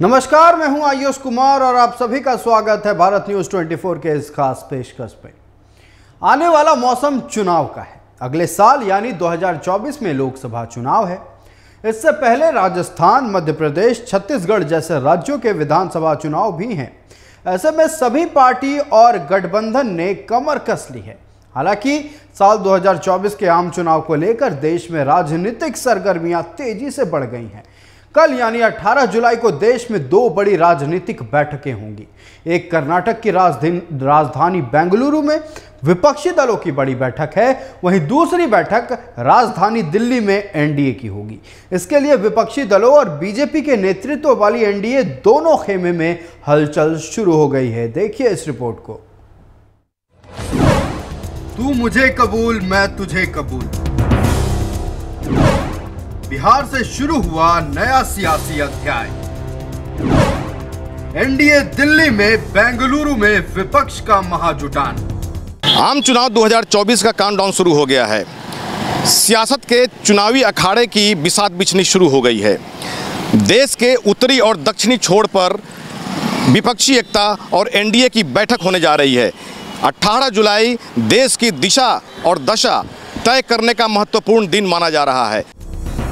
नमस्कार, मैं हूं आयुष कुमार और आप सभी का स्वागत है भारत न्यूज 24 के इस खास पेशकश पे। आने वाला मौसम चुनाव का है। अगले साल यानी 2024 में लोकसभा चुनाव है। इससे पहले राजस्थान, मध्य प्रदेश, छत्तीसगढ़ जैसे राज्यों के विधानसभा चुनाव भी हैं। ऐसे में सभी पार्टी और गठबंधन ने कमर कस ली है। हालांकि साल 2024 के आम चुनाव को लेकर देश में राजनीतिक सरगर्मियां तेजी से बढ़ गई हैं। कल यानी 18 जुलाई को देश में दो बड़ी राजनीतिक बैठकें होंगी। एक कर्नाटक की राजधानी बेंगलुरु में विपक्षी दलों की बड़ी बैठक है, वहीं दूसरी बैठक राजधानी दिल्ली में एनडीए की होगी। इसके लिए विपक्षी दलों और बीजेपी के नेतृत्व वाली एनडीए दोनों खेमे में हलचल शुरू हो गई है। देखिए इस रिपोर्ट को। तू मुझे कबूल, मैं तुझे कबूल। बिहार से शुरू हुआ नया सियासी अध्याय। एनडीए दिल्ली में, बेंगलुरु में विपक्ष का महाजुटान। आम चुनाव 2024 का काउंटडाउन शुरू हो गया है। सियासत के चुनावी अखाड़े की बिसात बिछनी शुरू हो गई है। देश के उत्तरी और दक्षिणी छोर पर विपक्षी एकता और एनडीए की बैठक होने जा रही है। 18 जुलाई देश की दिशा और दशा तय करने का महत्वपूर्ण दिन माना जा रहा है।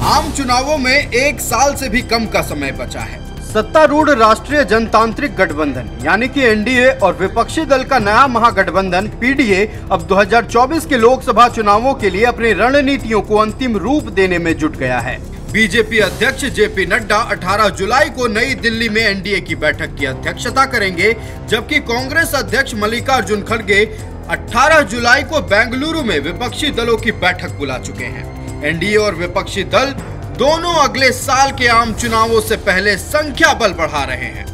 आम चुनावों में एक साल से भी कम का समय बचा है। सत्तारूढ़ राष्ट्रीय जनतांत्रिक गठबंधन यानी कि एनडीए और विपक्षी दल का नया महागठबंधन पीडीए अब 2024 के लोकसभा चुनावों के लिए अपनी रणनीतियों को अंतिम रूप देने में जुट गया है। बीजेपी अध्यक्ष जेपी नड्डा 18 जुलाई को नई दिल्ली में एनडीए की बैठक की अध्यक्षता करेंगे, जबकि कांग्रेस अध्यक्ष मल्लिकार्जुन खड़गे 18 जुलाई को बेंगलुरु में विपक्षी दलों की बैठक बुला चुके हैं। एनडीए और विपक्षी दल दोनों अगले साल के आम चुनावों से पहले संख्या बल बढ़ा रहे हैं।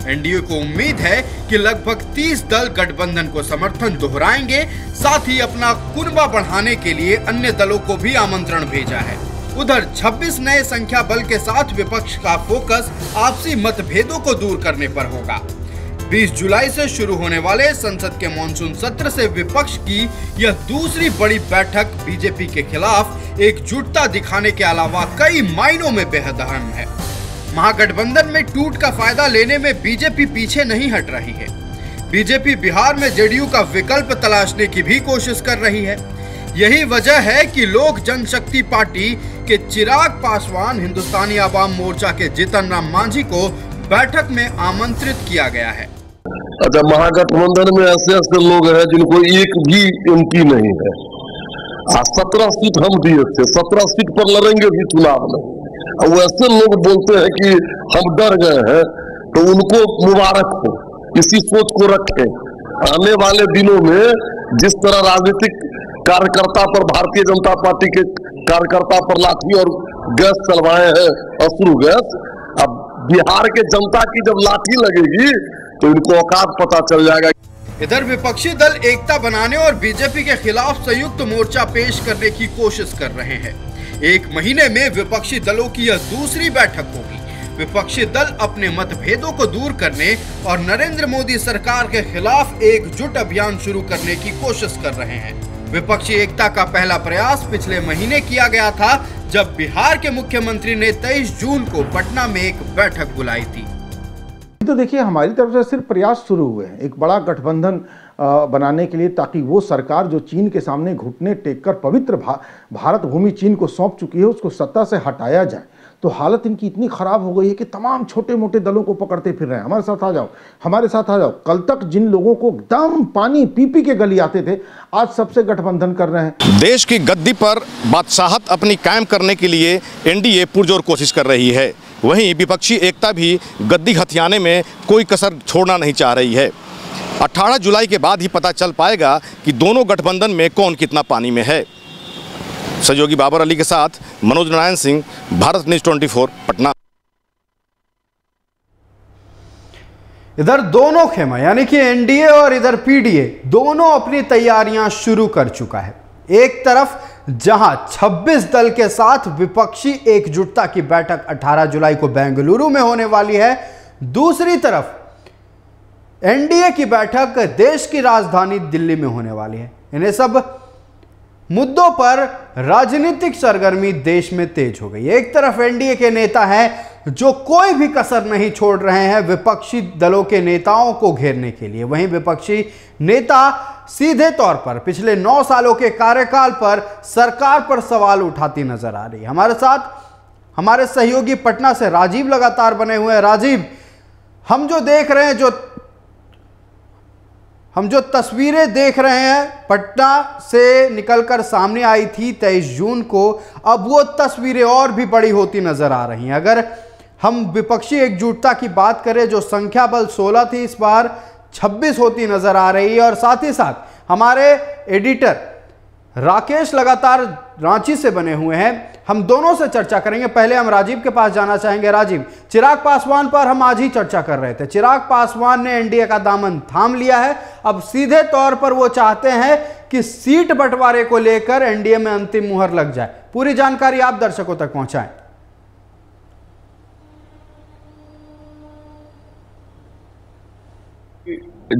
एनडीए को उम्मीद है कि लगभग 30 दल गठबंधन को समर्थन दोहराएंगे। साथ ही अपना कुनबा बढ़ाने के लिए अन्य दलों को भी आमंत्रण भेजा है। उधर 26 नए संख्या बल के साथ विपक्ष का फोकस आपसी मतभेदों को दूर करने पर होगा। 20 जुलाई से शुरू होने वाले संसद के मॉनसून सत्र से विपक्ष की यह दूसरी बड़ी बैठक बीजेपी के खिलाफ एकजुटता दिखाने के अलावा कई मायनों में बेहद अहम है। महागठबंधन में टूट का फायदा लेने में बीजेपी पीछे नहीं हट रही है। बीजेपी बिहार में जेडीयू का विकल्प तलाशने की भी कोशिश कर रही है। यही वजह है कि लोक जनशक्ति पार्टी के चिराग पासवान, हिंदुस्तानी आवाम मोर्चा के जीतन राम मांझी को बैठक में आमंत्रित किया गया है। अच्छा, महागठबंधन में ऐसे ऐसे लोग हैं जिनको एक भी एमपी नहीं है। 17 सीट हम दिए थे, 17 सीट पर लड़ेंगे भी चुनाव में। अब वैसे लोग बोलते हैं कि हम डर गए हैं, तो उनको मुबारक हो, इसी सोच को रखें। आने वाले दिनों में जिस तरह राजनीतिक कार्यकर्ता पर, भारतीय जनता पार्टी के कार्यकर्ता पर लाठी और गैस चलवाए हैं, अश्रु गैस, अब बिहार के जनता की जब लाठी लगेगी तो इनको औकात पता चल जाएगा। इधर विपक्षी दल एकता बनाने और बीजेपी के खिलाफ संयुक्त मोर्चा पेश करने की कोशिश कर रहे हैं। एक महीने में विपक्षी दलों की यह दूसरी बैठक होगी। विपक्षी दल अपने मतभेदों को दूर करने और नरेंद्र मोदी सरकार के खिलाफ एकजुट अभियान शुरू करने की कोशिश कर रहे हैं। विपक्षी एकता का पहला प्रयास पिछले महीने किया गया था, जब बिहार के मुख्यमंत्री ने 23 जून को पटना में एक बैठक बुलाई थी। तो देखिए, हमारी तरफ से सिर्फ प्रयास शुरू हुए हैं एक बड़ा गठबंधन बनाने के लिए, ताकि वो सरकार जो चीन के सामने घुटने टेककर पवित्र भारत भूमि चीन को सौंप चुकी है, उसको सत्ता से हटाया जाए। तो हालत इनकी इतनी खराब हो गई है कि तमाम छोटे मोटे दलों को पकड़ते फिर रहे हैं। हमारे साथ आ जाओ, हमारे साथ आ जाओ। कल तक जिन लोगों को दम पानी पी पी के गली आते थे, आज सबसे गठबंधन कर रहे हैं। देश की गद्दी पर बादशाहत अपनी कायम करने के लिए एनडीए पुरजोर कोशिश कर रही है। वहीं विपक्षी एकता भी गद्दी हथियाने में कोई कसर छोड़ना नहीं चाह रही है। 18 जुलाई के बाद ही पता चल पाएगा कि दोनों गठबंधन में कौन कितना पानी में है। सहयोगी बाबर अली के साथ मनोज नारायण सिंह, भारत न्यूज 24, पटना। इधर दोनों खेमा यानी कि एनडीए और इधर पीडीए दोनों अपनी तैयारियां शुरू कर चुका है। एक तरफ जहां 26 दल के साथ विपक्षी एकजुटता की बैठक 18 जुलाई को बेंगलुरु में होने वाली है, दूसरी तरफ एनडीए की बैठक देश की राजधानी दिल्ली में होने वाली है। इन्हें सब मुद्दों पर राजनीतिक सरगर्मी देश में तेज हो गई। एक तरफ एनडीए के नेता हैं जो कोई भी कसर नहीं छोड़ रहे हैं विपक्षी दलों के नेताओं को घेरने के लिए। वहीं विपक्षी नेता सीधे तौर पर पिछले 9 सालों के कार्यकाल पर सरकार पर सवाल उठाती नजर आ रही है। हमारे साथ हमारे सहयोगी पटना से राजीव लगातार बने हुए हैं। राजीव, हम जो देख रहे हैं, हम जो तस्वीरें देख रहे हैं पटना से निकलकर सामने आई थी 23 जून को, अब वो तस्वीरें और भी बड़ी होती नजर आ रही हैं। अगर हम विपक्षी एकजुटता की बात करें, जो संख्या बल 16 थी, इस बार 26 होती नजर आ रही है। और साथ ही साथ हमारे एडिटर राकेश लगातार रांची से बने हुए हैं, हम दोनों से चर्चा करेंगे। पहले हम राजीव के पास जाना चाहेंगे। राजीव, चिराग पासवान पर हम आज ही चर्चा कर रहे थे। चिराग पासवान ने एनडीए का दामन थाम लिया है। अब सीधे तौर पर वो चाहते हैं कि सीट बंटवारे को लेकर एनडीए में अंतिम मुहर लग जाए। पूरी जानकारी आप दर्शकों तक पहुंचाएं।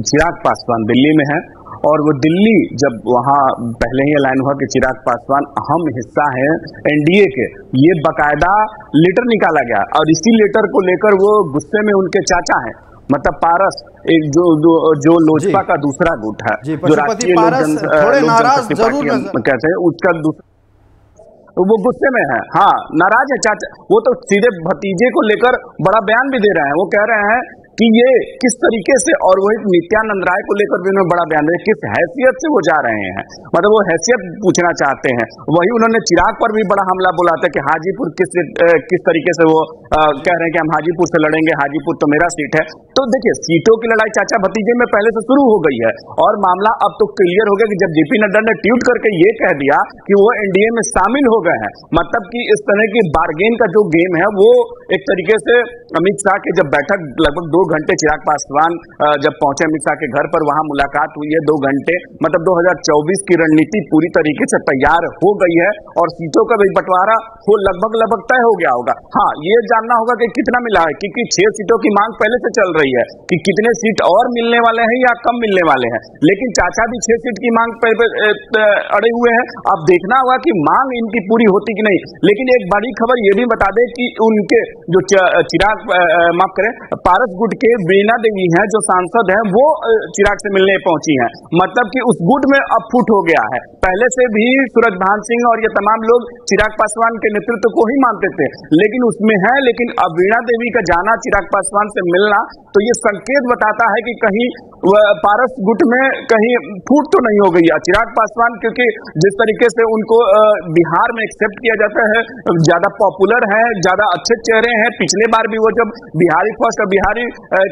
चिराग पासवान दिल्ली में है और वो दिल्ली जब वहाँ पहले ही ऐलान हुआ कि चिराग पासवान अहम हिस्सा है एनडीए के, ये बकायदा लेटर निकाला गया और इसी लेटर को लेकर वो गुस्से में उनके चाचा हैं, मतलब पारस, एक जो लोजपा का दूसरा गुट है, जो राष्ट्रीय थोड़े नाराज जरूर कहते हैं, उसका वो गुस्से में है। हाँ, नाराज है चाचा। वो तो सीधे भतीजे को लेकर बड़ा बयान भी दे रहे हैं। वो कह रहे हैं कि ये किस तरीके से, और वही नित्यानंद राय को लेकर भी उन्होंने बड़ा बयान दिया, किस हैसियत से वो जा रहे हैं, मतलब वो हैसियत पूछना चाहते हैं। वही उन्होंने चिराग पर भी बड़ा हमला बोला था कि हाजीपुर किस तरीके से वो कह रहे हैं कि हम हाजीपुर से लड़ेंगे, हाजीपुर तो मेरा सीट है। तो देखिए, सीटों की लड़ाई चाचा भतीजे में पहले से शुरू हो गई है और मामला अब तो क्लियर हो गया कि जब जेपी नड्डा ने ट्वीट करके ये कह दिया कि वो एनडीए में शामिल हो गए हैं, मतलब कि इस तरह की बार्गेन का जो गेम है वो एक तरीके से अमित शाह की जब बैठक लगभग 2 घंटे चिराग पासवान जब पहुंचे अमित शाह के घर पर, वहां मुलाकात हुई है 2 घंटे, मतलब 2024 की रणनीति पूरी तरीके से तैयार हो गई है और सीटों का भी बंटवारा हो लगभग तय हो गया होगा। हाँ, ये जानना होगा कि कितना मिला है, क्योंकि 6 सीटों की मांग पहले से चल रही है कि कितने सीट और मिलने वाले हैं या कम मिलने वाले हैं, लेकिन चाचा भी 6 सीट की मांग पर अड़े हुए हैं। अब देखना होगा कि मांग इनकी पूरी होती कि नहीं। लेकिन एक बड़ी खबर ये भी बता दे कि उनके जो चिराग माफ करें पारस गुट के वीणा देवी हैं, जो सांसद हैं, वो चिराग से मिलने पहुंची हैं, मतलब कि उस गुट में अब फुट हो गया है। पहले से भी सूरजभान सिंह और ये तमाम लोग चिराग पासवान के नेतृत्व को ही मानते थे, लेकिन उसमें है, लेकिन अब वीणा देवी का जाना, चिराग पासवान से मिलना, तो ये संकेत बताता है कि कहीं पारस गुट में कहीं फूट तो नहीं हो गई है। चिराग पासवान क्योंकि जिस तरीके से उनको बिहार में एक्सेप्ट किया जाता है, ज्यादा पॉपुलर है, ज्यादा अच्छे चेहरे हैं। पिछले बार भी वो जब बिहारी फर्स्ट और बिहारी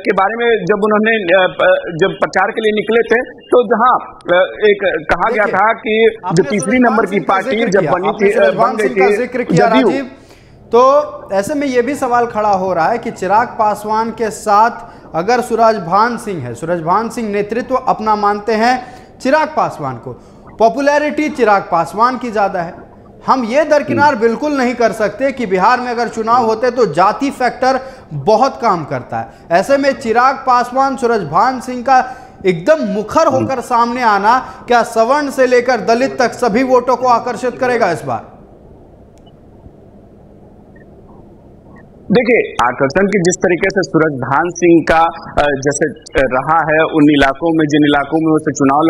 के बारे में जब उन्होंने जब प्रचार के लिए निकले थे, तो जहां एक कहा गया था कि जो तीसरी नंबर की पार्टी जब बनी थी, बन गई थी जिक्र किया राजीव, तो ऐसे में यह भी सवाल खड़ा हो रहा है कि चिराग पासवान के साथ अगर सूरजभान सिंह है, सूरजभान सिंह नेतृत्व अपना मानते हैं चिराग पासवान को, पॉपुलैरिटी चिराग पासवान की ज्यादा है। हम ये दरकिनार बिल्कुल नहीं कर सकते कि बिहार में अगर चुनाव होते तो जाति फैक्टर बहुत काम करता है। ऐसे में चिराग पासवान सूरजभान सिंह का एकदम मुखर होकर सामने आना क्या सवर्ण से लेकर दलित तक सभी वोटों को आकर्षित करेगा इस बार? देखिए, आकर्षण की जिस तरीके से सूरजभान सिंह का जैसे रहा है उन इलाकों में, जिन इलाकों में वो चुनाव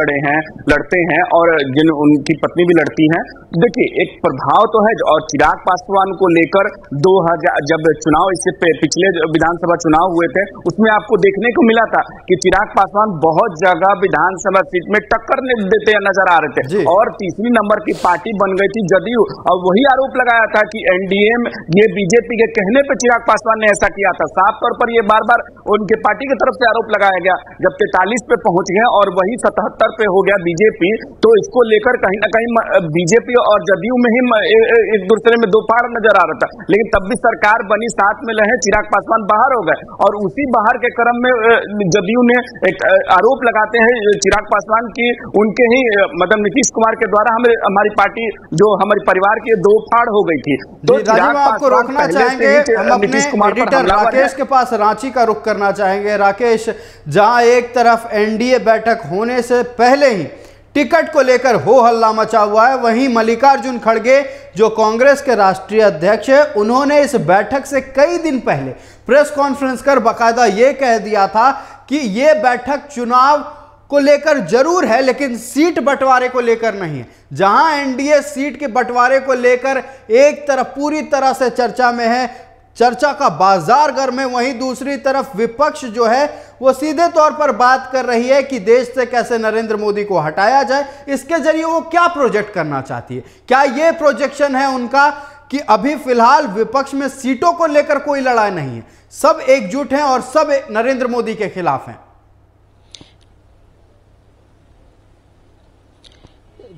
लड़ते हैं और जिन उनकी पत्नी भी लड़ती हैं, देखिए एक प्रभाव तो है। और चिराग पासवान को लेकर 2000 जब चुनाव इससे पिछले विधानसभा चुनाव हुए थे, उसमें आपको देखने को मिला था कि चिराग पासवान बहुत जगह विधानसभा सीट में टक्कर देते नजर आ रहे थे और तीसरी नंबर की पार्टी बन गई थी जदयू। और वही आरोप लगाया था कि एनडीए में ये बीजेपी के कहने पर चिराग पासवान ने ऐसा किया था। साफ तौर पर ये बार बार उनके पार्टी की तरफ से आरोप लगाया गया। जब 43 पे पहुंच गए और वही 77 पे हो गया बीजेपी, तो इसको लेकर कहीं ना कहीं बीजेपी और जदयू में ही एक दूसरे में दो फाड़ नजर आ रहा था। लेकिन तब भी सरकार बनी, साथ में रहे, चिराग पासवान बाहर हो गए और उसी बाहर के क्रम में जदयू ने एक आरोप लगाते हैं चिराग पासवान की उनके ही मतलब नीतीश कुमार के द्वारा हमारी पार्टी जो हमारे परिवार की दो फाड़ हो गई थी। तो राजीव, आपको रोकना चाहेंगे, हम अपने एडिटर राकेश के पास रांची का रुख करना चाहेंगे। राकेश, जहां एक तरफ एनडीए बैठक होने से पहले ही टिकट को लेकर हो हल्ला मचा हुआ है। वहीं मल्लिकार्जुन खड़गे जो कांग्रेस के राष्ट्रीय अध्यक्ष है, उन्होंने इस बैठक से कई दिन पहले प्रेस कॉन्फ्रेंस कर बकायदा यह कह दिया था कि यह बैठक चुनाव को लेकर जरूर है लेकिन सीट बंटवारे को लेकर नहीं है। जहां एनडीए सीट के बंटवारे को लेकर एक तरफ पूरी तरह से चर्चा में है, चर्चा का बाजार गर्म है, वहीं दूसरी तरफ विपक्ष जो है वो सीधे तौर पर बात कर रही है कि देश से कैसे नरेंद्र मोदी को हटाया जाए, इसके जरिए वो क्या प्रोजेक्ट करना चाहती है। क्या ये प्रोजेक्शन है उनका कि अभी फिलहाल विपक्ष में सीटों को लेकर कोई लड़ाई नहीं है, सब एकजुट हैं और सब नरेंद्र मोदी के खिलाफ हैं?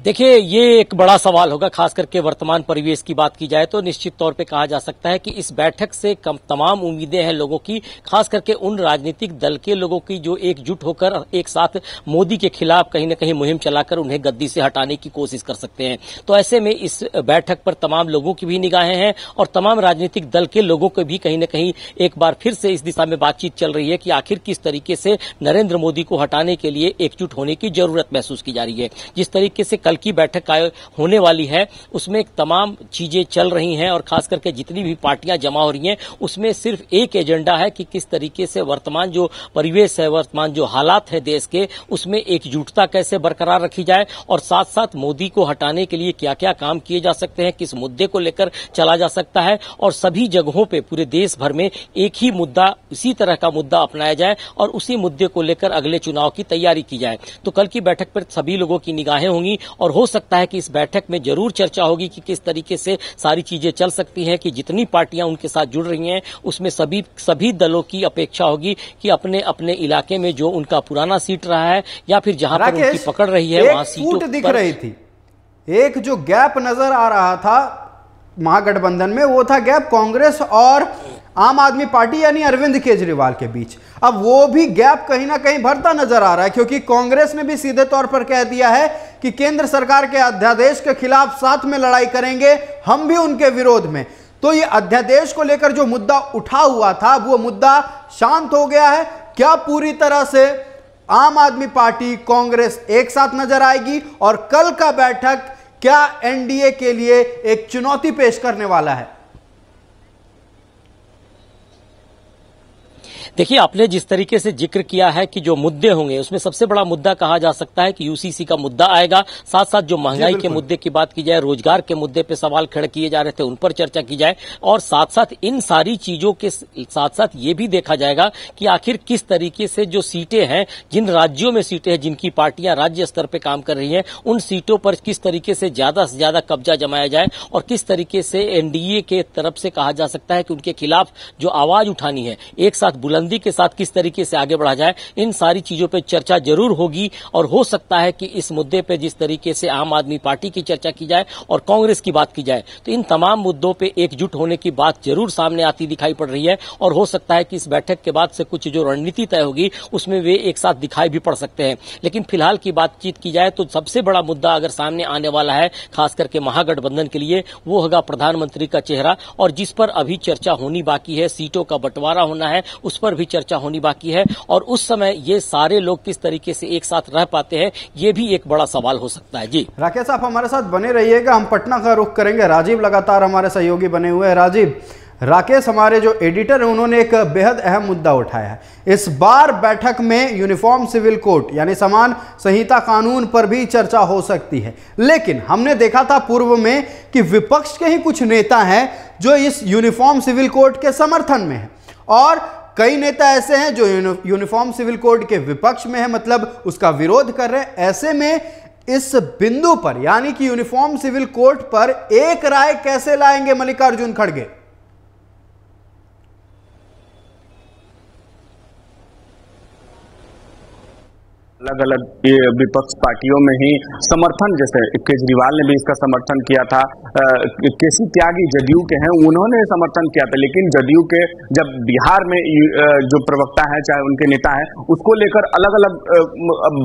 देखिए, ये एक बड़ा सवाल होगा। खास करके वर्तमान परिवेश की बात की जाए तो निश्चित तौर पे कहा जा सकता है कि इस बैठक से तमाम उम्मीदें हैं लोगों की, खास करके उन राजनीतिक दल के लोगों की जो एकजुट होकर एक साथ मोदी के खिलाफ कहीं न कहीं मुहिम चलाकर उन्हें गद्दी से हटाने की कोशिश कर सकते हैं। तो ऐसे में इस बैठक पर तमाम लोगों की भी निगाहें हैं और तमाम राजनीतिक दल के लोगों को भी कहीं न कहीं एक बार फिर से इस दिशा में बातचीत चल रही है कि आखिर किस तरीके से नरेंद्र मोदी को हटाने के लिए एकजुट होने की जरूरत महसूस की जा रही है। जिस तरीके से की बैठक होने वाली है उसमें तमाम चीजें चल रही हैं और खास करके जितनी भी पार्टियां जमा हो रही हैं उसमें सिर्फ एक एजेंडा है कि किस तरीके से वर्तमान जो परिवेश है, वर्तमान जो हालात है देश के, उसमें एकजुटता कैसे बरकरार रखी जाए और साथ साथ मोदी को हटाने के लिए क्या क्या काम किए जा सकते हैं, किस मुद्दे को लेकर चला जा सकता है और सभी जगहों पे पूरे देश भर में एक ही मुद्दा, इसी तरह का मुद्दा अपनाया जाए और उसी मुद्दे को लेकर अगले चुनाव की तैयारी की जाए। तो कल की बैठक पर सभी लोगों की निगाहें होंगी और हो सकता है कि इस बैठक में जरूर चर्चा होगी कि किस तरीके से सारी चीजें चल सकती हैं, कि जितनी पार्टियां उनके साथ जुड़ रही हैं उसमें सभी दलों की अपेक्षा होगी कि अपने अपने इलाके में जो उनका पुराना सीट रहा है या फिर जहां पर उनकी पकड़ रही है वहां सीटों दिख रही थी। एक जो गैप नजर आ रहा था महागठबंधन में वो था गैप कांग्रेस और आम आदमी पार्टी यानी अरविंद केजरीवाल के बीच। अब वो भी गैप कहीं ना कहीं भरता नजर आ रहा है क्योंकि कांग्रेस ने भी सीधे तौर पर कह दिया है कि केंद्र सरकार के अध्यादेश के खिलाफ साथ में लड़ाई करेंगे, हम भी उनके विरोध में। तो ये अध्यादेश को लेकर जो मुद्दा उठा हुआ था वो मुद्दा शांत हो गया है। क्या पूरी तरह से आम आदमी पार्टी कांग्रेस एक साथ नजर आएगी और कल का बैठक क्या एनडीए के लिए एक चुनौती पेश करने वाला है? देखिए, आपने जिस तरीके से जिक्र किया है कि जो मुद्दे होंगे उसमें सबसे बड़ा मुद्दा कहा जा सकता है कि यूसीसी का मुद्दा आएगा। साथ साथ जो महंगाई के मुद्दे की बात की जाए, रोजगार के मुद्दे पे सवाल खड़े किए जा रहे थे उन पर चर्चा की जाए और साथ साथ इन सारी चीजों के साथ साथ ये भी देखा जाएगा कि आखिर किस तरीके से जो सीटें हैं, जिन राज्यों में सीटें हैं, जिनकी पार्टियां राज्य स्तर पर काम कर रही हैं, उन सीटों पर किस तरीके से ज्यादा कब्जा जमाया जाए और किस तरीके से एनडीए के तरफ से कहा जा सकता है कि उनके खिलाफ जो आवाज उठानी है एक साथ बुलंदी के साथ किस तरीके से आगे बढ़ा जाए। इन सारी चीजों पे चर्चा जरूर होगी और हो सकता है कि इस मुद्दे पे जिस तरीके से आम आदमी पार्टी की चर्चा की जाए और कांग्रेस की बात की जाए तो इन तमाम मुद्दों पे एकजुट होने की बात जरूर सामने आती दिखाई पड़ रही है और हो सकता है कि इस बैठक के बाद से कुछ जो रणनीति तय होगी उसमें वे एक साथ दिखाई भी पड़ सकते हैं। लेकिन फिलहाल की बातचीत की जाए तो सबसे बड़ा मुद्दा अगर सामने आने वाला है खास करके महागठबंधन के लिए वो होगा प्रधानमंत्री का चेहरा और जिस पर अभी चर्चा होनी बाकी है, सीटों का बंटवारा होना है, उस पर भी चर्चा होनी बाकी है और उस समय ये सारे लोग किस तरीके से एक साथ रह पाते हैं ये भी एक बड़ा सवाल हो सकता है। जी राकेश, आप हमारे साथ बने रहिएगा, हम पटना का रुख करेंगे। राजीव लगातार हमारे सहयोगी बने हुए हैं। राजीव, राकेश हमारे जो एडिटर हैं उन्होंने एक बेहद अहम मुद्दा उठाया है। इस बार बैठक में यूनिफॉर्म सिविल कोड यानी समान संहिता कानून पर भी चर्चा हो सकती है, लेकिन हमने देखा था पूर्व में कि विपक्ष के ही कुछ नेता हैं जो इस यूनिफॉर्म सिविल कोड के समर्थन में हैं और कई नेता ऐसे हैं जो यूनिफॉर्म सिविल कोड के विपक्ष में है, मतलब उसका विरोध कर रहे हैं। ऐसे में इस बिंदु पर यानी कि यूनिफॉर्म सिविल कोड पर एक राय कैसे लाएंगे मल्लिकार्जुन खड़गे? अलग अलग विपक्ष पार्टियों में ही समर्थन, जैसे केजरीवाल ने भी इसका समर्थन किया था, केसी त्यागी जदयू के हैं उन्होंने समर्थन किया था, लेकिन जदयू के जब बिहार में जो प्रवक्ता है चाहे उनके नेता हैं उसको लेकर अलग अलग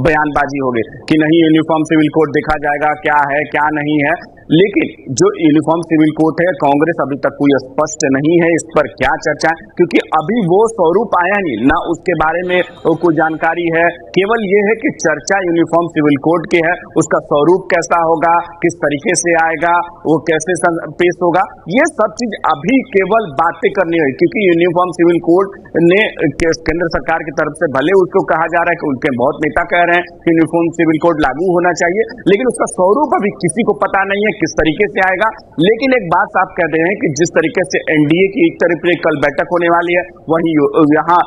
बयानबाजी हो गई कि नहीं यूनिफॉर्म सिविल कोड देखा जाएगा क्या है क्या नहीं है। लेकिन जो यूनिफॉर्म सिविल कोड है, कांग्रेस अभी तक कोई स्पष्ट नहीं है इस पर क्या चर्चा है, क्योंकि अभी वो स्वरूप आया नहीं ना, उसके बारे में कोई जानकारी है। केवल ये है कि चर्चा यूनिफॉर्म सिविल कोड की है, उसका स्वरूप कैसा होगा, किस तरीके से आएगा, वो कैसे पेश होगा, ये सब चीज अभी केवल बातें करनी है। क्योंकि यूनिफॉर्म सिविल कोड ने केंद्र सरकार की तरफ से भले उसको कहा जा रहा है कि उनके बहुत नेता कह रहे हैं कि यूनिफॉर्म सिविल कोड लागू होना चाहिए, लेकिन उसका स्वरूप अभी किसी को पता नहीं है किस तरीके से आएगा। लेकिन एक बात साफ कह रहे हैं कि जिस तरीके से एनडीए की एक तरफ से कल बैठक होने वाली है, वहीं यहाँ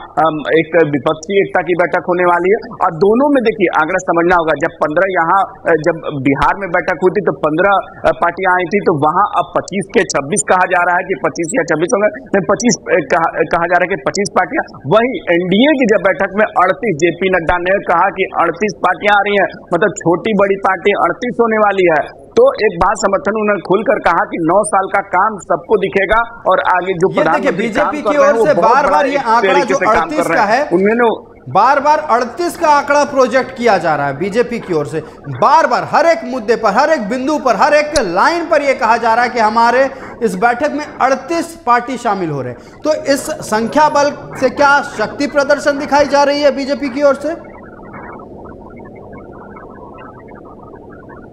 एक विपक्षी एकता की बैठक होने वाली है, और दोनों में देखिए आंकड़ा समझना होगा। जब 15 यहाँ जब बिहार में बैठक हुई थी तो 15 पार्टियां आई थी, तो वहां अब 25 के 26 कहा जा रहा है कि 25 या 26 होंगे, 25 कहा जा रहा है कि 25 पार्टियां। वहीं एनडीए की जब बैठक में 38, जेपी नड्डा ने कहा कि 38 पार्टियां आ रही हैं, मतलब छोटी बड़ी पार्टी 38 होने वाली है। तो एक बात समर्थन उन्होंने खुलकर कहा कि 9 साल का काम सबको दिखेगा, और आगे जो प्रधानमंत्री बीजेपी की ओर से बार-बार ये आंकड़ा जो 38 का है, उन्होंने बार-बार 38 का आंकड़ा प्रोजेक्ट किया जा रहा है बीजेपी की ओर से। बार-बार हर एक मुद्दे पर, हर एक बिंदु पर, हर एक लाइन पर यह कहा जा रहा है कि हमारे इस बैठक में 38 पार्टी शामिल हो रहे हैं। तो इस संख्या बल से क्या शक्ति प्रदर्शन दिखाई जा रही है बीजेपी की ओर से?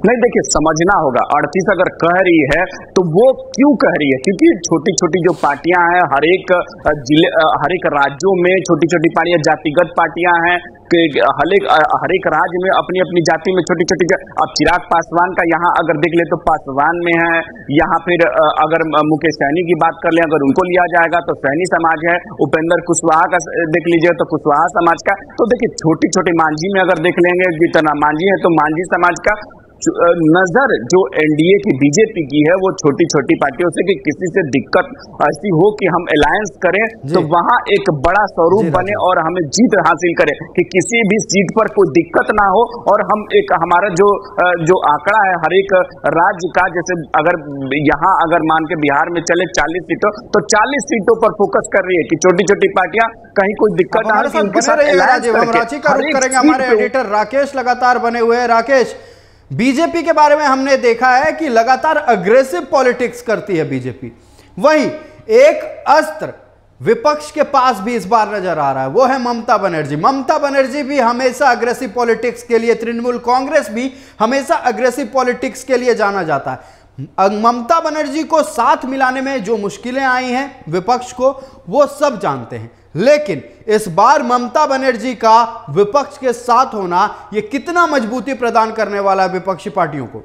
नहीं, देखिए समझना होगा, 38 अगर कह रही है तो वो क्यों कह रही है, क्योंकि छोटी छोटी जो पार्टियां हैं, हर एक जिले, हर एक राज्यों में छोटी छोटी पार्टियां, जातिगत पार्टियां हैं, हर एक राज्य में अपनी अपनी जाति में छोटी छोटी। अब चिराग पासवान का यहाँ अगर देख ले तो पासवान में है, यहाँ फिर अगर मुकेश सहनी की बात कर ले, अगर उनको लिया जाएगा तो सहनी समाज है, उपेंद्र कुशवाहा का देख लीजिए तो कुशवाहा समाज का। तो देखिए छोटी छोटी मांझी में अगर देख लेंगे, जितना मांझी है तो मांझी समाज का। नजर जो एनडीए की बीजेपी की है वो छोटी छोटी पार्टियों से, कि किसी से दिक्कत ऐसी हो कि हम अलायंस करें तो वहां एक बड़ा स्वरूप बने और हमें जीत हासिल करें, कि किसी भी सीट पर कोई दिक्कत ना हो, और हम एक हमारा जो आंकड़ा है हर एक राज्य का, जैसे अगर यहाँ अगर मान के बिहार में चले 40 सीटों, तो 40 सीटों पर फोकस कर रही है कि छोटी छोटी पार्टियां कहीं कोई दिक्कत ना हो, उनके साथ अलायंस करके। हमारे एडिटर राकेश लगातार बने हुए हैं। राकेश, बीजेपी के बारे में हमने देखा है कि लगातार अग्रेसिव पॉलिटिक्स करती है बीजेपी, वहीं एक अस्त्र विपक्ष के पास भी इस बार नजर आ रहा है, वो है ममता बनर्जी। ममता बनर्जी भी हमेशा अग्रेसिव पॉलिटिक्स के लिए, तृणमूल कांग्रेस भी हमेशा अग्रेसिव पॉलिटिक्स के लिए जाना जाता है। ममता बनर्जी को साथ मिलाने में जो मुश्किलें आई हैं विपक्ष को, वो सब जानते हैं, लेकिन इस बार ममता बनर्जी का विपक्ष के साथ होना यह कितना मजबूती प्रदान करने वाला है विपक्षी पार्टियों को?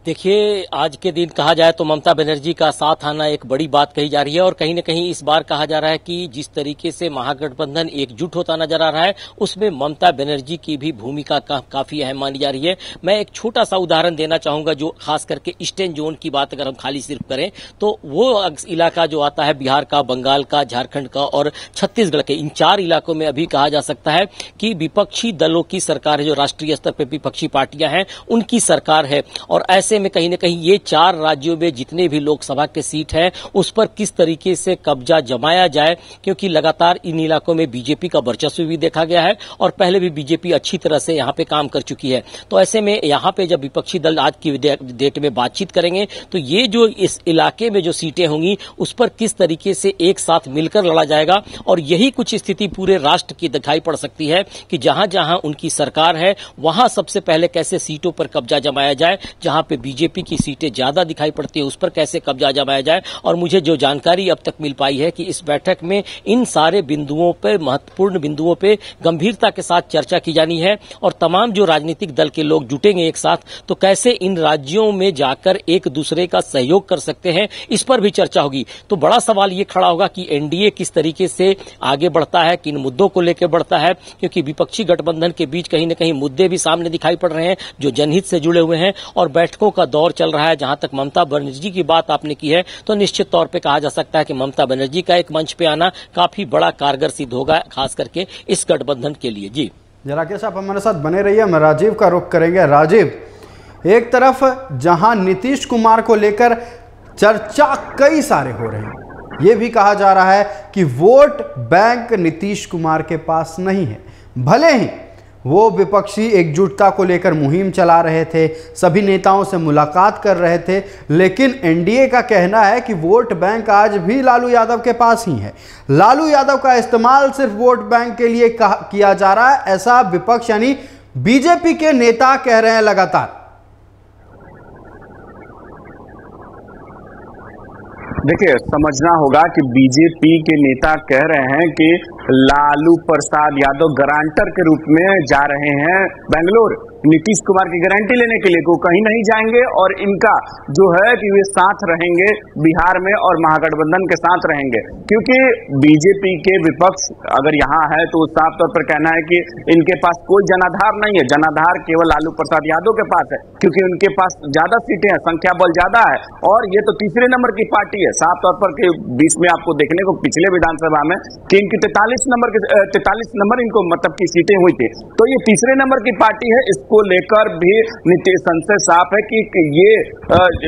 देखिए, आज के दिन कहा जाए तो ममता बनर्जी का साथ आना एक बड़ी बात कही जा रही है, और कहीं न कहीं इस बार कहा जा रहा है कि जिस तरीके से महागठबंधन एकजुट होता नजर आ रहा है, उसमें ममता बनर्जी की भी भूमिका काफी अहम मानी जा रही है। मैं एक छोटा सा उदाहरण देना चाहूंगा, जो खास करके ईस्टर्न जोन की बात अगर हम खाली सिर्फ करें तो वो इलाका जो आता है बिहार का, बंगाल का, झारखंड का और छत्तीसगढ़ के, इन 4 इलाकों में अभी कहा जा सकता है कि विपक्षी दलों की सरकार है, जो राष्ट्रीय स्तर पर विपक्षी पार्टियां हैं उनकी सरकार है। और ऐसे में कहीं न कहीं ये 4 राज्यों में जितने भी लोकसभा के सीट हैं उस पर किस तरीके से कब्जा जमाया जाए, क्योंकि लगातार इन इलाकों में बीजेपी का वर्चस्व भी देखा गया है और पहले भी बीजेपी अच्छी तरह से यहां पे काम कर चुकी है। तो ऐसे में यहां पे जब विपक्षी दल आज की डेट में बातचीत करेंगे तो ये जो इस इलाके में जो सीटें होंगी उस पर किस तरीके से एक साथ मिलकर लड़ा जाएगा, और यही कुछ स्थिति पूरे राष्ट्र की दिखाई पड़ सकती है कि जहां जहां उनकी सरकार है वहां सबसे पहले कैसे सीटों पर कब्जा जमाया जाए, जहां पे बीजेपी की सीटें ज्यादा दिखाई पड़ती है उस पर कैसे कब्जा जमाया जाए। और मुझे जो जानकारी अब तक मिल पाई है कि इस बैठक में इन सारे बिंदुओं पर, महत्वपूर्ण बिंदुओं पर गंभीरता के साथ चर्चा की जानी है, और तमाम जो राजनीतिक दल के लोग जुटेंगे एक साथ तो कैसे इन राज्यों में जाकर एक दूसरे का सहयोग कर सकते हैं, इस पर भी चर्चा होगी। तो बड़ा सवाल ये खड़ा होगा कि एनडीए किस तरीके से आगे बढ़ता है, किन मुद्दों को लेकर बढ़ता है, क्योंकि विपक्षी गठबंधन के बीच कहीं न कहीं मुद्दे भी सामने दिखाई पड़ रहे हैं जो जनहित से जुड़े हुए हैं, और बैठकों का दौर चल रहा है। जहां तक ममता बनर्जी की बात आपने की है तो निश्चित तौर पे कहा जा सकता है कि ममता बनर्जी का एक मंच पे आना काफी बड़ा कारगर सिद्ध होगा, खास करके इस गठबंधन के लिए। जी राकेश, आप हमारे साथ बने रहिए, हम राजीव का रुख करेंगे। राजीव, एक तरफ जहां नीतीश कुमार को लेकर चर्चा कई सारे हो रहे हैं, यह भी कहा जा रहा है कि वोट बैंक नीतीश कुमार के पास नहीं है, भले ही वो विपक्षी एकजुटता को लेकर मुहिम चला रहे थे, सभी नेताओं से मुलाकात कर रहे थे, लेकिन एनडीए का कहना है कि वोट बैंक आज भी लालू यादव के पास ही है। लालू यादव का इस्तेमाल सिर्फ वोट बैंक के लिए किया जा रहा है, ऐसा विपक्ष यानी बीजेपी के नेता कह रहे हैं लगातार। देखिए, समझना होगा कि बीजेपी के नेता कह रहे हैं कि लालू प्रसाद यादव गारंटर के रूप में जा रहे हैं बेंगलोर नीतीश कुमार की गारंटी लेने के लिए, वो कहीं नहीं जाएंगे और इनका जो है कि वे साथ रहेंगे बिहार में और महागठबंधन के साथ रहेंगे। क्योंकि बीजेपी के विपक्ष अगर यहाँ है तो साफ तौर पर कहना है कि इनके पास कोई जनाधार नहीं है, जनाधार केवल लालू प्रसाद यादव के पास है, क्योंकि उनके पास ज्यादा सीटें हैं, संख्या बल ज्यादा है और ये तो तीसरे नंबर की पार्टी है। साफ तौर पर कि बीच में आपको देखने को पिछले विधानसभा में कि इनकी 43 नंबर इनको मतलब की सीटें हुई थी, तो ये तीसरे नंबर की पार्टी है। इसको लेकर भी नीतीश संशय साफ है कि ये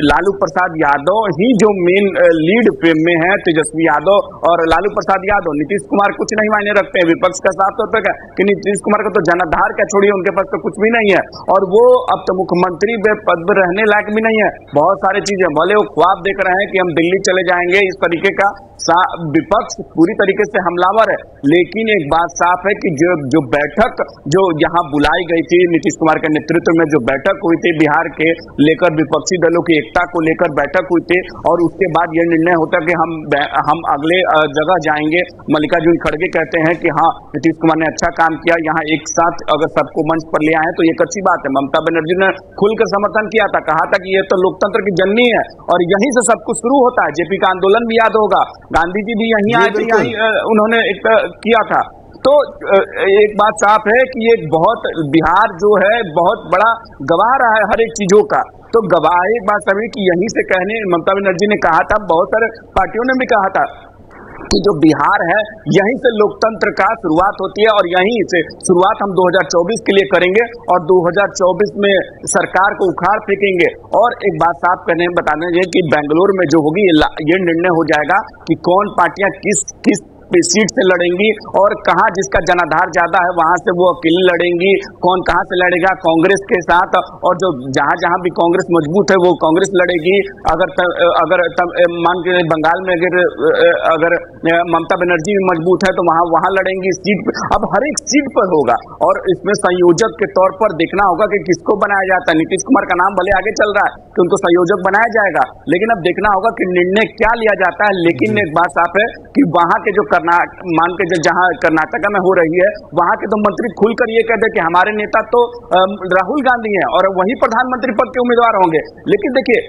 लालू प्रसाद यादव ही जो मेन लीड में है, तेजस्वी यादव और लालू प्रसाद यादव, नीतीश कुमार कुछ नहीं मायने रखते हैं। विपक्ष का साफ तौर पर कि नीतीश कुमार का तो जनाधार क्या छोड़िए, उनके पास तो कुछ भी नहीं है और वो अब तो मुख्यमंत्री पद पर रहने लायक भी नहीं है। बहुत सारी चीजें भले वो ख्वाब देख रहे हैं कि हम दिल्ली चले जाएंगे, इस तरीके का विपक्ष पूरी तरीके से हमलावर है। लेकिन एक बात साफ है कि जो बैठक जो यहाँ बुलाई गई थी नीतीश कुमार के नेतृत्व में, जो बैठक हुई थी बिहार के लेकर विपक्षी दलों की एकता को लेकर बैठक हुई थी और उसके बाद यह निर्णय होता कि हम अगले जगह जाएंगे। मल्लिकार्जुन खड़गे कहते हैं कि हाँ, नीतीश कुमार ने अच्छा काम किया, यहाँ एक साथ अगर सबको मंच पर ले आए तो ये एक अच्छी बात है। ममता बनर्जी ने खुलकर समर्थन किया था, कहा था कि ये तो लोकतंत्र की जननी है और यहीं से सब कुछ शुरू होता है। जेपी का आंदोलन भी याद होगा, गांधी जी भी यहीं आए थे, यहीं उन्होंने एक किया था। तो एक बात साफ है कि ये बहुत बिहार जो है बहुत बड़ा गवाह रहा है हर एक चीजों का। तो गवाह एक बात सभी कि यहीं से कहने ममता बनर्जी ने कहा था, बहुत सारे पार्टियों ने भी कहा था कि जो बिहार है यहीं से लोकतंत्र का शुरुआत होती है और यहीं से शुरुआत हम 2024 के लिए करेंगे और 2024 में सरकार को उखाड़ फेंकेंगे। और एक बात साफ करने में बताना चाहिए कि बेंगलोर में जो होगी ये निर्णय हो जाएगा कि कौन पार्टियां किस सीट से लड़ेंगी और कहां जिसका जनाधार ज्यादा है वहां से वो अकेले लड़ेंगी, कौन कहां से लड़ेगा कांग्रेस के साथ, और जो जहां भी कांग्रेस मजबूत है वो कांग्रेस लड़ेगी। अगर मान के बंगाल में अगर ममता बनर्जी भी मजबूत है तो वहां लड़ेंगी सीट। अब हर एक सीट पर होगा और इसमें संयोजक के तौर पर देखना होगा कि किसको बनाया जाता है। नीतीश कुमार का नाम भले आगे चल रहा है कि उनको संयोजक बनाया जाएगा, लेकिन अब देखना होगा कि निर्णय क्या लिया जाता है। लेकिन एक बात साफ है कि वहां के जो मान के जहां कर्नाटक में हो रही है वहां के तो मंत्री खुलकर ये कहते हैं कि हमारे नेता तो राहुल गांधी हैं और वही प्रधानमंत्री पद के उम्मीदवार होंगे। लेकिन देखिए,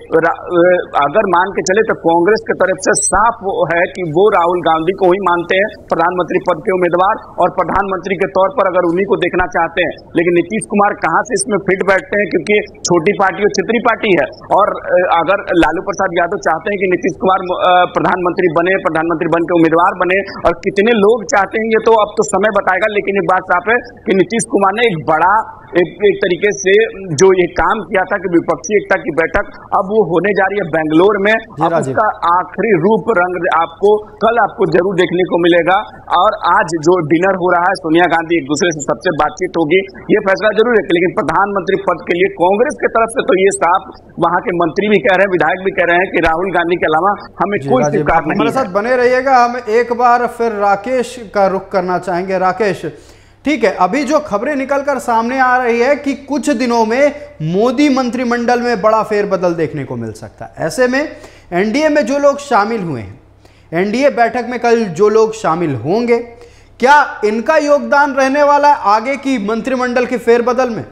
अगर मान के चले तो कांग्रेस की तरफ से साफ है कि वो राहुल गांधी को ही मानते हैं प्रधानमंत्री पद के उम्मीदवार और प्रधानमंत्री के तौर पर अगर उन्हीं को देखना चाहते हैं। लेकिन नीतीश कुमार कहां से इसमें फिट बैठते हैं, क्योंकि छोटी पार्टी और छितरी पार्टी है। और अगर लालू प्रसाद यादव चाहते हैं कि नीतीश कुमार प्रधानमंत्री बने, प्रधानमंत्री बन के उम्मीदवार बने, और कितने लोग चाहते हैं ये तो अब तो समय बताएगा। लेकिन एक बात साफ है कि नीतीश कुमार ने एक बड़ा एक तरीके से जो ये काम किया था कि विपक्षी एकता की बैठक अब वो होने जा रही है बेंगलोर में। अब उसका आखिरी रूप रंग कल आपको जरूर देखने को मिलेगा। और आज जो डिनर हो रहा है, सोनिया गांधी एक दूसरे से सबसे बातचीत होगी, ये फैसला जरूर है। लेकिन प्रधानमंत्री पद के लिए कांग्रेस की तरफ से तो ये साफ वहां के मंत्री भी कह रहे हैं, विधायक भी कह रहे हैं कि राहुल गांधी के अलावा हमें कोई स्वीकार नहीं। हमारे साथ बने रहिएगा, हम एक बार फिर राकेश का रुख करना चाहेंगे। राकेश, ठीक है, अभी जो खबरें निकलकर सामने आ रही है कि कुछ दिनों में मोदी मंत्रिमंडल में बड़ा फेरबदल देखने को मिल सकता है। ऐसे में एनडीए में जो लोग शामिल हुए हैं, एनडीए बैठक में कल जो लोग शामिल होंगे, क्या इनका योगदान रहने वाला है आगे की मंत्रिमंडल के फेरबदल में?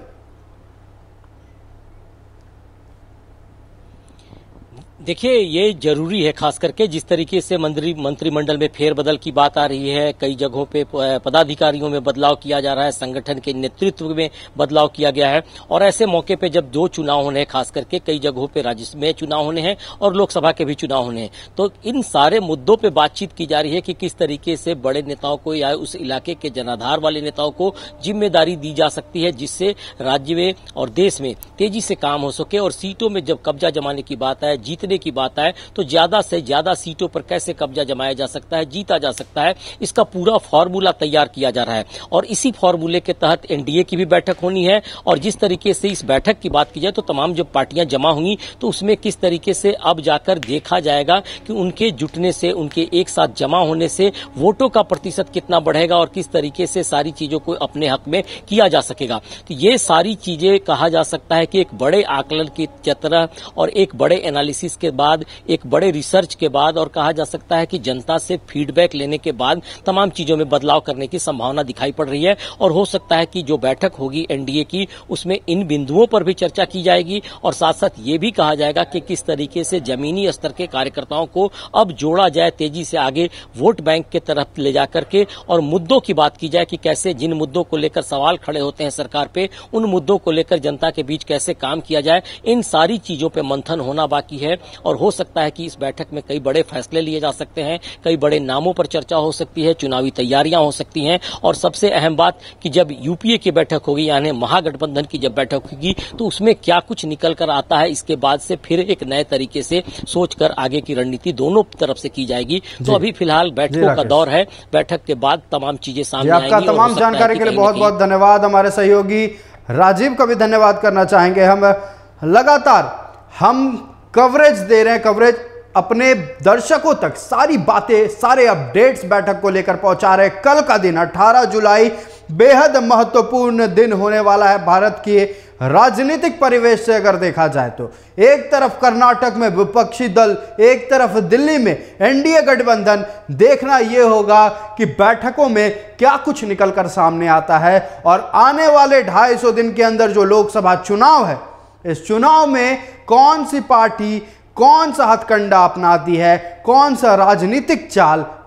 देखिए, ये जरूरी है, खास करके जिस तरीके से मंत्रिमंडल में फेरबदल की बात आ रही है, कई जगहों पे पदाधिकारियों में बदलाव किया जा रहा है, संगठन के नेतृत्व में बदलाव किया गया है। और ऐसे मौके पे जब 2 चुनाव होने हैं, खास करके कई जगहों पे राज्य में चुनाव होने हैं और लोकसभा के भी चुनाव होने हैं, तो इन सारे मुद्दों पे बातचीत की जा रही है कि किस तरीके से बड़े नेताओं को या उस इलाके के जनाधार वाले नेताओं को जिम्मेदारी दी जा सकती है, जिससे राज्य में और देश में तेजी से काम हो सके और सीटों में जब कब्जा जमाने की बात आए, जीतने की बात आए तो ज्यादा से ज्यादा सीटों पर कैसे कब्जा जमाया जा सकता है, जीता जा सकता है, इसका पूरा फॉर्मूला तैयार किया जा रहा है। और इसी फॉर्मूले के तहत एनडीए की भी बैठक होनी है। और जिस तरीके से इस बैठक की बात की जाए तो तमाम जब पार्टियां जमा हुई तो उसमें किस तरीके से अब जाकर देखा जाएगा कि उनके जुटने से, उनके एक साथ जमा होने से वोटों का प्रतिशत कितना बढ़ेगा और किस तरीके से सारी चीजों को अपने हक में किया जा सकेगा। तो ये सारी चीजें कहा जा सकता है कि एक बड़े आकलन की तरह और एक बड़े एनालिसिस के बाद, एक बड़े रिसर्च के बाद, और कहा जा सकता है कि जनता से फीडबैक लेने के बाद तमाम चीजों में बदलाव करने की संभावना दिखाई पड़ रही है। और हो सकता है कि जो बैठक होगी एनडीए की उसमें इन बिंदुओं पर भी चर्चा की जाएगी और साथ साथ ये भी कहा जाएगा कि किस तरीके से जमीनी स्तर के कार्यकर्ताओं को अब जोड़ा जाए तेजी से आगे वोट बैंक के तरफ ले जाकर के। और मुद्दों की बात की जाए कि कैसे जिन मुद्दों को लेकर सवाल खड़े होते हैं सरकार पे, उन मुद्दों को लेकर जनता के बीच कैसे काम किया जाए, इन सारी चीजों पे मंथन होना बाकी है। और हो सकता है कि इस बैठक में कई बड़े फैसले लिए जा सकते हैं, कई बड़े नामों पर चर्चा हो सकती है, चुनावी तैयारियां हो सकती हैं। और सबसे अहम बात कि जब यूपीए की बैठक होगी यानी महागठबंधन की जब बैठक होगी तो उसमें क्या कुछ निकल कर आता है, इसके बाद से फिर एक नए तरीके से सोचकर आगे की रणनीति दोनों तरफ से की जाएगी। तो अभी फिलहाल बैठकों का दौर है, बैठक के बाद तमाम चीजें सामने आएंगी। आपका तमाम जानकारी के लिए बहुत बहुत धन्यवाद। हमारे सहयोगी राजीव का भी धन्यवाद करना चाहेंगे। हम लगातार कवरेज दे रहे हैं, कवरेज अपने दर्शकों तक सारी बातें, सारे अपडेट्स बैठक को लेकर पहुंचा रहे। कल का दिन 18 जुलाई बेहद महत्वपूर्ण दिन होने वाला है भारत के राजनीतिक परिवेश से अगर देखा जाए तो। एक तरफ कर्नाटक में विपक्षी दल, एक तरफ दिल्ली में एनडीए गठबंधन। देखना यह होगा कि बैठकों में क्या कुछ निकलकर सामने आता है और आने वाले 250 दिन के अंदर जो लोकसभा चुनाव है, इस चुनाव में कौन सी पार्टी कौन सा हथकंडा अपनाती है, कौन सा राजनीतिक चाल